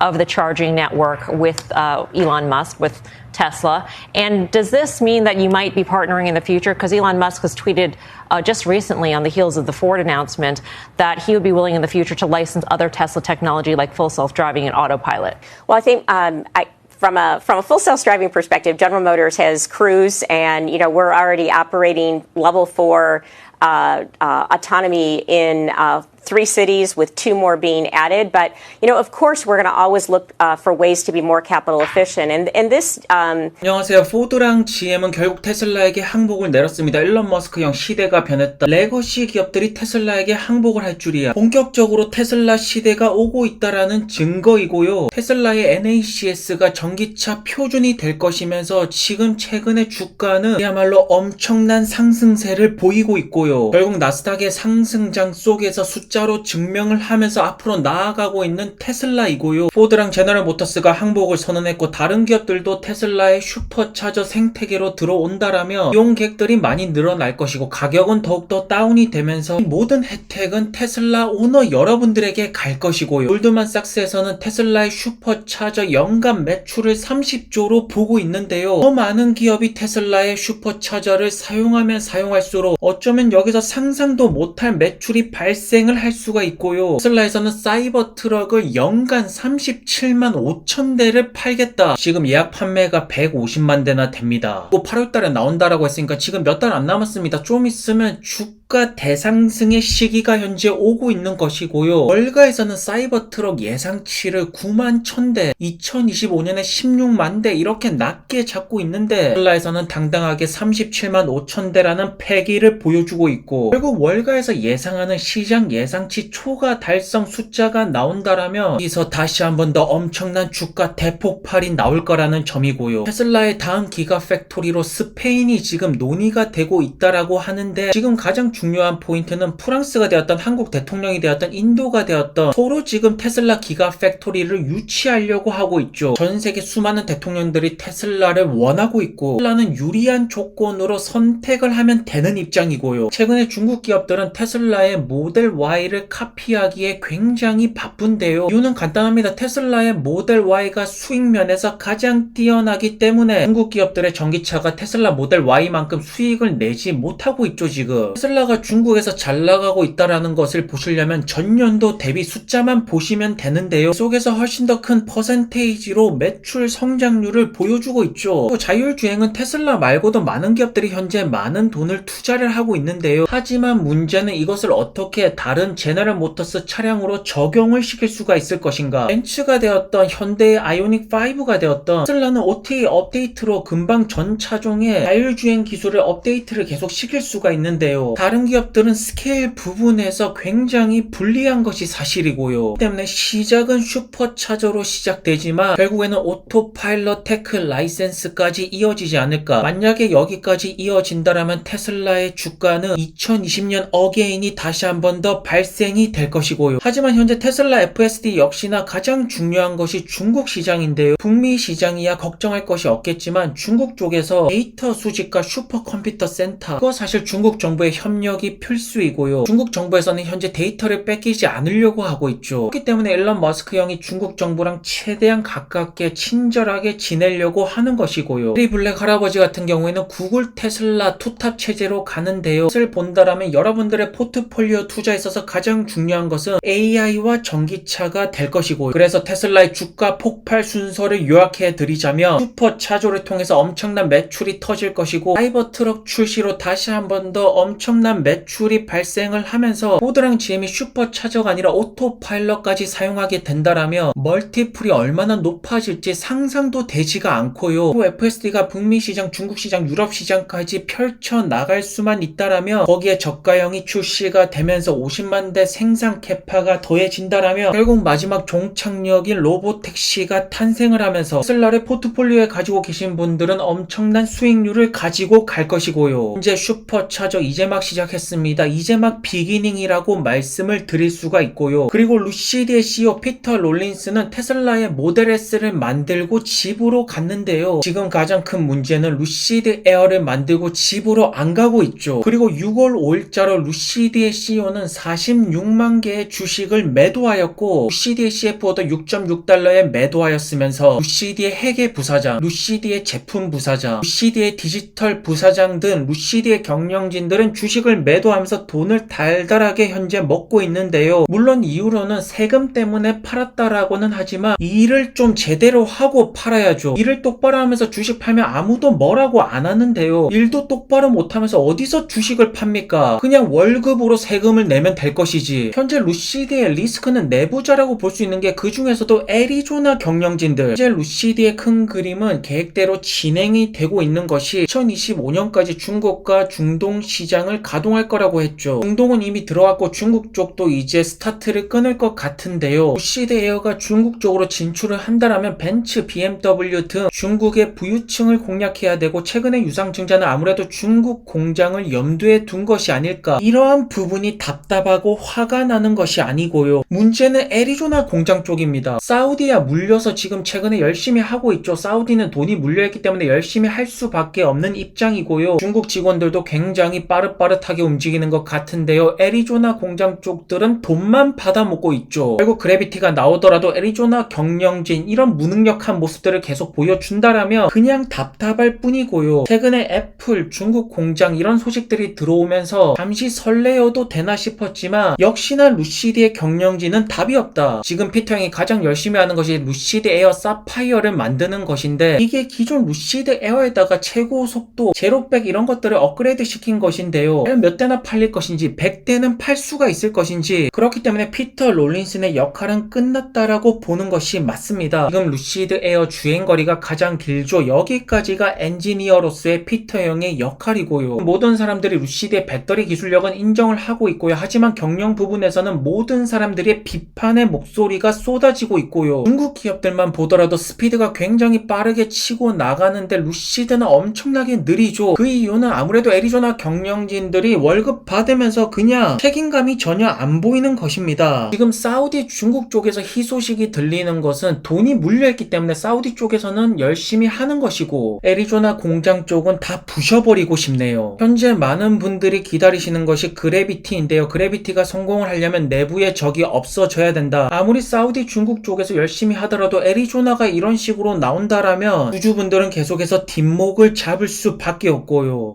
of the charging network with Elon Musk, with Tesla. And does this mean that you might be partnering in the future? Because Elon Musk has tweeted just recently on the heels of the Ford announcement that he would be willing in the future to license other Tesla technology like full self-driving and autopilot. Well, I think from a full self-driving perspective, General Motors has Cruise, and we're already operating level 4 autonomy in 3 cities, with 2 more being added. But, of course, we're going to always look for ways to be more capital efficient. And this. 안녕하세요. 포드랑 GM은 결국 테슬라에게 항복을 내렸습니다. 일론 머스크형 시대가 변했다. 레거시 기업들이 테슬라에게 항복을 할 줄이야. 본격적으로 테슬라 시대가 오고 있다라는 증거이고요. 테슬라의 NACS가 전기차 표준이 될 것이면서 지금 최근의 주가는 그야말로 엄청난 상승세를 보이고 있고요. 결국 나스닥의 상승장 속에서 숫자로 증명을 하면서 앞으로 나아가고 있는 테슬라이고요. 포드랑 제너럴 모터스가 항복을 선언했고 다른 기업들도 테슬라의 슈퍼차저 생태계로 들어온다라며 이용객들이 많이 늘어날 것이고 가격은 더욱더 다운이 되면서 모든 혜택은 테슬라 오너 여러분들에게 갈 것이고요. 골드만삭스에서는 테슬라의 슈퍼차저 연간 매출을 30조로 보고 있는데요. 더 많은 기업이 테슬라의 슈퍼차저를 사용하면 사용할수록 어쩌면 여기서 상상도 못할 매출이 발생을 할 수가 있고요. 테슬라에서는 사이버 트럭을 연간 37만 5천 대를 팔겠다. 지금 예약 판매가 150만 대나 됩니다. 또 8월달에 나온다라고 했으니까 지금 몇 달 안 남았습니다. 좀 있으면 주가 대상승의 시기가 현재 오고 있는 것이고요. 월가에서는 사이버 트럭 예상치를 9만 1000대, 2025년에 16만 대 이렇게 낮게 잡고 있는데 테슬라에서는 당당하게 37만 5천 대라는 패기를 보여주고 있고 결국 월가에서 예상하는 시장 예상치 초과 달성 숫자가 나온다라면 여기서 다시 한 번 더 엄청난 주가 대폭발이 나올 거라는 점이고요. 테슬라의 다음 기가팩토리로 스페인이 지금 논의가 되고 있다라고 하는데 지금 가장 중요한 포인트는 프랑스가 되었던 한국 대통령이 되었던 인도가 되었던 서로 지금 테슬라 기가팩토리를 유치하려고 하고 있죠. 전 세계 수많은 대통령들이 테슬라를 원하고 있고 테슬라는 유리한 조건으로 선택을 하면 되는 입장이고요. 최근에 중국 기업들은 테슬라의 모델 Y를 카피하기에 굉장히 바쁜데요. 이유는 간단합니다. 테슬라의 모델 Y가 수익면에서 가장 뛰어나기 때문에 중국 기업들의 전기차가 테슬라 모델 Y만큼 수익을 내지 못하고 있죠. 지금 테슬라가 중국에서 잘 나가고 있다라는 것을 보시려면 전년도 대비 숫자만 보시면 되는데요. 속에서 훨씬 더 큰 퍼센테이지로 매출 성장률을 보여주고 있죠. 또 자율주행은 테슬라 말고도 많은 기업들이 현재 많은 돈을 투자를 하고 있는데요. 하지만 문제는 이것을 어떻게 다른 제너럴 모터스 차량으로 적용을 시킬 수가 있을 것인가. 벤츠가 되었던 현대의 아이오닉 5가 되었던 테슬라는 OTA 업데이트로 금방 전 차종의 자율주행 기술을 업데이트를 계속 시킬 수가 있는데요. 다른 기업들은 스케일 부분에서 굉장히 불리한 것이 사실이고요. 때문에 시작은 슈퍼차저로 시작되지만 결국에는 오토파일럿 테크 라이센스까지 이어지지 않을까. 만약에 여기까지 이어진다라면 테슬라의 주가는 2020년 어게인이 다시 한 번 더 발생이 될 것이고요. 하지만 현재 테슬라 FSD 역시나 가장 중요한 것이 중국 시장인데요. 북미 시장이야 걱정할 것이 없겠지만 중국 쪽에서 데이터 수집과 슈퍼컴퓨터 센터 그거 사실 중국 정부의 협력이 필수이고요. 중국 정부에서는 현재 데이터를 뺏기지 않으려고 하고 있죠. 그렇기 때문에 일론 머스크 형이 중국 정부랑 최대한 가깝게 친절하게 지내려고 하는 것이고요. 해리 블랙 할아버지 같은 경우에는 구글 테슬라 투탑 체제로 가는데요. 이것을 본다라면 여러분들의 포트폴리오 투자에 있어서 가장 중요한 것은 AI와 전기차가 될 것이고요. 그래서 테슬라의 주가 폭발 순서를 요약해 드리자면 슈퍼차저를 통해서 엄청난 매출이 터질 것이고 사이버 트럭 출시로 다시 한 번 더 엄청난 매출이 발생을 하면서 포드랑 GM이 슈퍼차저가 아니라 오토파일럿까지 사용하게 된다라면 멀티플이 얼마나 높아질지 상상도 되지가 않고요. 또 FSD가 북미 시장, 중국 시장, 유럽 시장까지 펼쳐나갈 수만 있다라면 거기에 저가형이 출시가 되면서 50만 대 생산 캐파가 더해진다라면 결국 마지막 종착역인 로보택시가 탄생을 하면서 테슬라를 포트폴리오에 가지고 계신 분들은 엄청난 수익률을 가지고 갈 것이고요. 현재 슈퍼차저 이제 막 시작 시작했습니다. 이제 막 비기닝이라고 말씀을 드릴 수가 있고요. 그리고 루시드의 CEO 피터 롤린스는 테슬라의 모델 S를 만들고 집으로 갔는데요. 지금 가장 큰 문제는 루시드 에어를 만들고 집으로 안 가고 있죠. 그리고 6월 5일자로 루시드의 CEO는 46만 개의 주식을 매도하였고 루시드의 CFO도 6.6달러에 매도하였으면서 루시드의 회계 부사장, 루시드의 제품 부사장, 루시드의 디지털 부사장 등 루시드의 경영진들은 주식을 매도하면서 돈을 달달하게 현재 먹고 있는데요. 물론 이유로는 세금 때문에 팔았다라고는 하지만 이 일을 좀 제대로 하고 팔아야죠. 일을 똑바로 하면서 주식 팔면 아무도 뭐라고 안 하는데요. 일도 똑바로 못하면서 어디서 주식을 팝니까? 그냥 월급으로 세금을 내면 될 것이지. 현재 루시드의 리스크는 내부자라고 볼 수 있는 게 그 중에서도 애리조나 경영진들. 현재 루시드의 큰 그림은 계획대로 진행이 되고 있는 것이 2025년까지 중국과 중동 시장을 가동할 거라고 했죠. 중동은 이미 들어왔고 중국 쪽도 이제 스타트를 끊을 것 같은데요. 루시드 에어가 중국 쪽으로 진출을 한다라면 벤츠, BMW 등 중국의 부유층을 공략해야 되고 최근의 유상증자는 아무래도 중국 공장을 염두에 둔 것이 아닐까. 이러한 부분이 답답하고 화가 나는 것이 아니고요. 문제는 애리조나 공장 쪽입니다. 사우디야 물려서 지금 최근에 열심히 하고 있죠. 사우디는 돈이 물려있기 때문에 열심히 할 수밖에 없는 입장이고요. 중국 직원들도 굉장히 빠릇빠릇하게 움직이는 것 같은데요. 애리조나 공장 쪽들은 돈만 받아먹고 있죠. 결국 그래비티가 나오더라도 애리조나 경영진 이런 무능력한 모습들을 계속 보여준다라면 그냥 답답할 뿐이고요. 최근에 애플, 중국 공장 이런 소식들이 들어오면서 잠시 설레어도 되나 싶었지만 역시나 루시드의 경영진은 답이 없다. 지금 피터 형이 가장 열심히 하는 것이 루시드 에어 사파이어를 만드는 것인데 이게 기존 루시드 에어에다가 최고 속도, 제로백 이런 것들을 업그레이드 시킨 것인데요. 몇 대나 팔릴 것인지 100대는 팔 수가 있을 것인지 그렇기 때문에 피터 롤린슨의 역할은 끝났다라고 보는 것이 맞습니다. 지금 루시드 에어 주행거리가 가장 길죠. 여기까지가 엔지니어로서의 피터 형의 역할이고요. 모든 사람들이 루시드의 배터리 기술력은 인정을 하고 있고요. 하지만 경영 부분에서는 모든 사람들의 비판의 목소리가 쏟아지고 있고요. 중국 기업들만 보더라도 스피드가 굉장히 빠르게 치고 나가는데 루시드는 엄청나게 느리죠. 그 이유는 아무래도 애리조나 경영진들이 월급 받으면서 그냥 책임감이 전혀 안 보이는 것입니다. 지금 사우디 중국 쪽에서 희소식이 들리는 것은 돈이 물려있기 때문에 사우디 쪽에서는 열심히 하는 것이고 애리조나 공장 쪽은 다 부셔버리고 싶네요. 현재 많은 분들이 기다리시는 것이 그래비티인데요. 그래비티가 성공을 하려면 내부에 적이 없어져야 된다. 아무리 사우디 중국 쪽에서 열심히 하더라도 애리조나가 이런 식으로 나온다라면 주주분들은 계속해서 뒷목을 잡을 수밖에 없고요.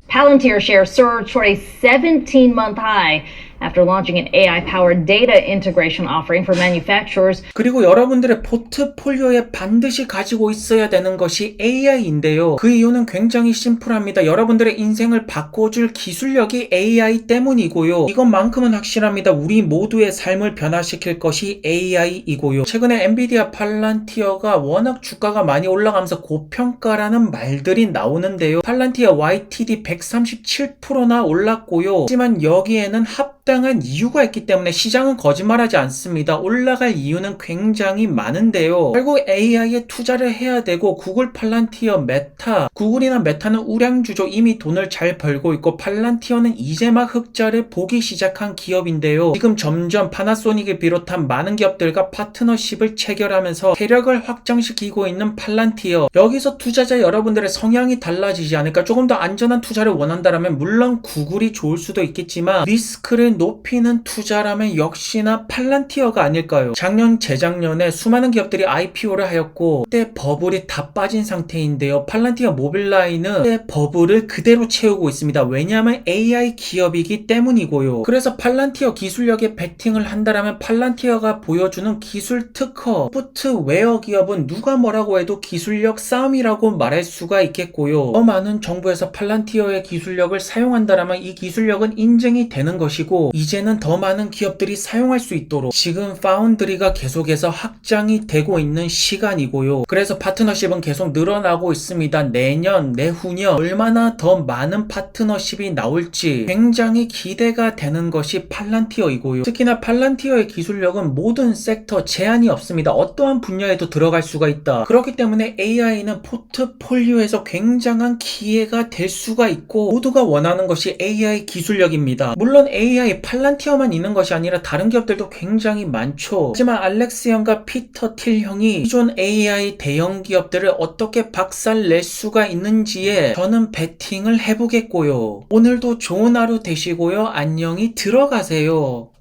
Palantir shares surged toward a 17-month high after launching an AI-powered data integration offering for manufacturers. 그리고 여러분들의 포트폴리오에 반드시 가지고 있어야 되는 것이 AI인데요. 그 이유는 굉장히 심플합니다. 여러분들의 인생을 바꿔줄 기술력이 AI 때문이고요. 이것만큼은 확실합니다. 우리 모두의 삶을 변화시킬 것이 AI이고요. 최근에 엔비디아 팔란티어가 워낙 주가가 많이 올라가면서 고평가라는 말들이 나오는데요. 팔란티어 YTD 137%나 올랐고요. 하지만 여기에는 합당한 이유가 있기 때문에 시장은 거짓말하지 않습니다. 올라갈 이유는 굉장히 많은데요. 결국 AI에 투자를 해야 되고 구글, 팔란티어, 메타, 구글이나 메타는 우량주죠. 이미 돈을 잘 벌고 있고 팔란티어는 이제 막 흑자를 보기 시작한 기업인데요. 지금 점점 파나소닉을 비롯한 많은 기업들과 파트너십을 체결하면서 세력을 확장시키고 있는 팔란티어. 여기서 투자자 여러분들의 성향이 달라지지 않을까. 조금 더 안전한 투자를 원한다면 물론 구글이 좋을 수도 있겠지만 리스크를 높이는 투자라면 역시나 팔란티어가 아닐까요? 작년, 재작년에 수많은 기업들이 IPO를 하였고 그때 버블이 다 빠진 상태인데요. 팔란티어 모빌라이는 그때 버블을 그대로 채우고 있습니다. 왜냐하면 AI 기업이기 때문이고요. 그래서 팔란티어 기술력에 베팅을 한다면 팔란티어가 보여주는 기술 특허, 소프트웨어 기업은 누가 뭐라고 해도 기술력 싸움이라고 말할 수가 있겠고요. 더 많은 정부에서 팔란티어의 기술력을 사용한다면 이 기술력은 인증이 되는 것이고 아니고 이제는 더 많은 기업들이 사용할 수 있도록 지금 파운드리가 계속해서 확장이 되고 있는 시간이고요. 그래서 파트너십은 계속 늘어나고 있습니다. 내년, 내후년 얼마나 더 많은 파트너십이 나올지 굉장히 기대가 되는 것이 팔란티어이고요. 특히나 팔란티어의 기술력은 모든 섹터 제한이 없습니다. 어떠한 분야에도 들어갈 수가 있다. 그렇기 때문에 AI는 포트폴리오에서 굉장한 기회가 될 수가 있고 모두가 원하는 것이 AI 기술력입니다. 물론 AI 팔란티어만 있는 것이 아니라 다른 기업들도 굉장히 많죠. 하지만 알렉스 형과 피터 틸 형이 기존 AI 대형 기업들을 어떻게 박살 낼 수가 있는지에 저는 베팅을 해보겠고요. 오늘도 좋은 하루 되시고요. 안녕히 들어가세요.